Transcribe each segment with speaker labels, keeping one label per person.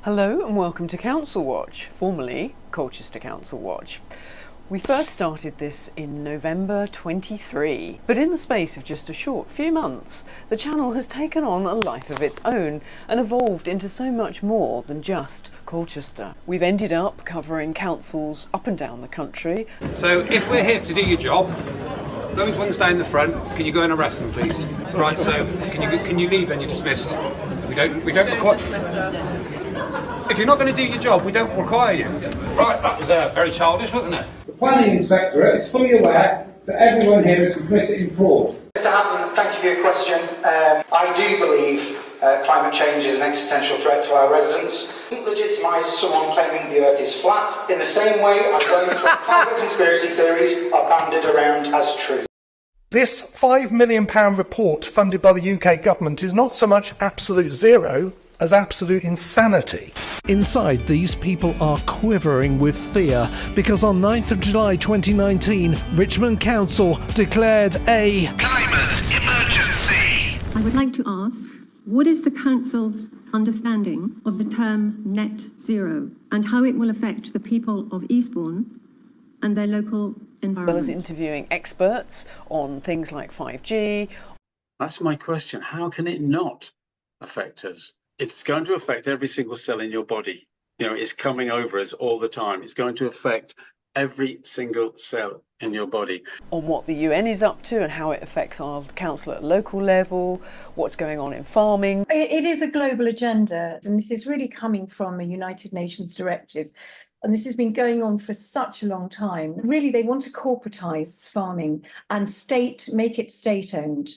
Speaker 1: Hello and welcome to Council Watch, formerly Colchester Council Watch. We first started this in November 23, but in the space of just a short few months, the channel has taken on a life of its own and evolved into so much more than just Colchester. We've ended up covering councils up and down the country.
Speaker 2: So if we're here to do your job, those ones down the front, can you go and arrest them, please? Right, so can you leave then? You're dismissed. We don't require. If you're not going to do your job, we don't require you. Right, that was very childish, wasn't it?
Speaker 3: The planning inspectorate is fully aware that everyone here is complicit in fraud.
Speaker 4: Mr. Hampton, thank you for your question. I do believe climate change is an existential threat to our residents. It legitimises someone claiming the earth is flat in the same way I don't when private conspiracy theories are banded around as true.
Speaker 5: This £5 million report funded by the UK government is not so much absolute zero as absolute insanity.
Speaker 6: Inside, these people are quivering with fear because on 9th of July 2019, Richmond Council declared a climate emergency.
Speaker 7: I would like to ask, what is the Council's understanding of the term net zero and how it will affect the people of Eastbourne and their local environment?
Speaker 1: As well as interviewing experts on things like 5G.
Speaker 8: That's my question. How can it not affect us? It's going to affect every single cell in your body. You know, it's coming over us all the time. It's going to affect every single cell in your body.
Speaker 1: On what the UN is up to and how it affects our council at a local level, what's going on in farming.
Speaker 9: It is a global agenda, and this is really coming from a United Nations directive. And this has been going on for such a long time. Really, they want to corporatise farming and make it state-owned.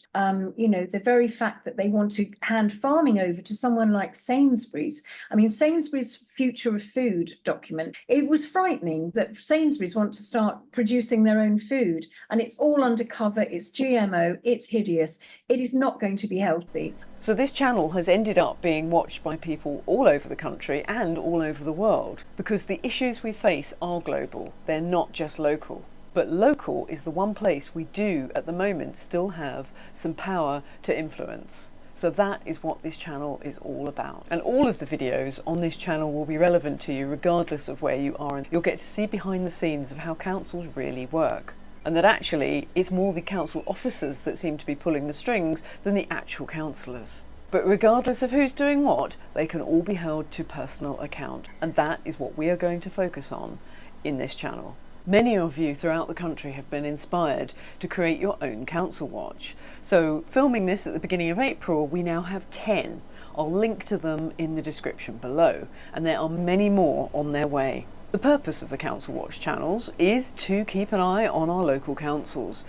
Speaker 9: You know, the very fact that they want to hand farming over to someone like Sainsbury's. I mean, Sainsbury's Future of Food document, it was frightening that Sainsbury's want to start producing their own food. And it's all undercover, it's GMO, it's hideous. It is not going to be healthy.
Speaker 1: So this channel has ended up being watched by people all over the country and all over the world because the issues we face are global, they're not just local. But local is the one place we do at the moment still have some power to influence. So that is what this channel is all about. And all of the videos on this channel will be relevant to you regardless of where you are, and you'll get to see behind the scenes of how councils really work. And that actually it's more the council officers that seem to be pulling the strings than the actual councillors. But regardless of who's doing what, they can all be held to personal account. And that is what we are going to focus on in this channel. Many of you throughout the country have been inspired to create your own council watch. So filming this at the beginning of April, we now have 10. I'll link to them in the description below, and there are many more on their way. The purpose of the Council Watch channels is to keep an eye on our local councils,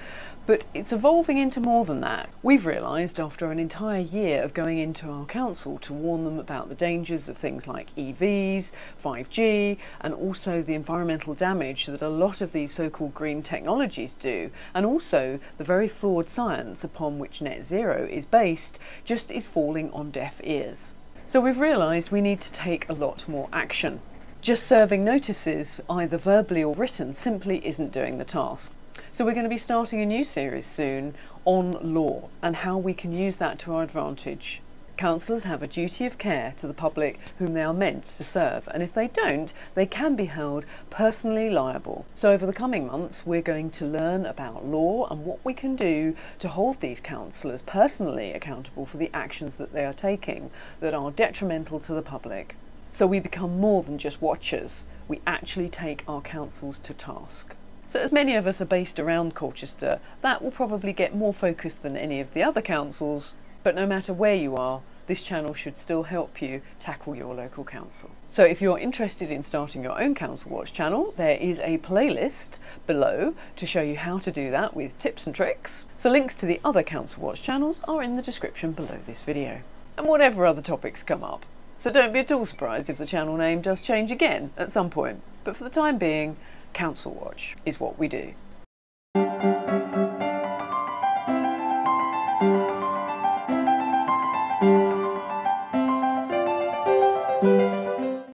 Speaker 1: but it's evolving into more than that. We've realised after an entire year of going into our council to warn them about the dangers of things like EVs, 5G, and also the environmental damage that a lot of these so-called green technologies do, and also the very flawed science upon which net zero is based just is falling on deaf ears. So we've realised we need to take a lot more action. Just serving notices, either verbally or written, simply isn't doing the task. So we're going to be starting a new series soon on law and how we can use that to our advantage. Councillors have a duty of care to the public whom they are meant to serve, and if they don't, they can be held personally liable. So over the coming months, we're going to learn about law and what we can do to hold these councillors personally accountable for the actions that they are taking that are detrimental to the public. So we become more than just watchers, we actually take our councils to task. So as many of us are based around Colchester, that will probably get more focus than any of the other councils, but no matter where you are, this channel should still help you tackle your local council. So if you're interested in starting your own Council Watch channel, there is a playlist below to show you how to do that with tips and tricks. So links to the other Council Watch channels are in the description below this video. And whatever other topics come up. So don't be at all surprised if the channel name does change again at some point. But for the time being, Council Watch is what we do.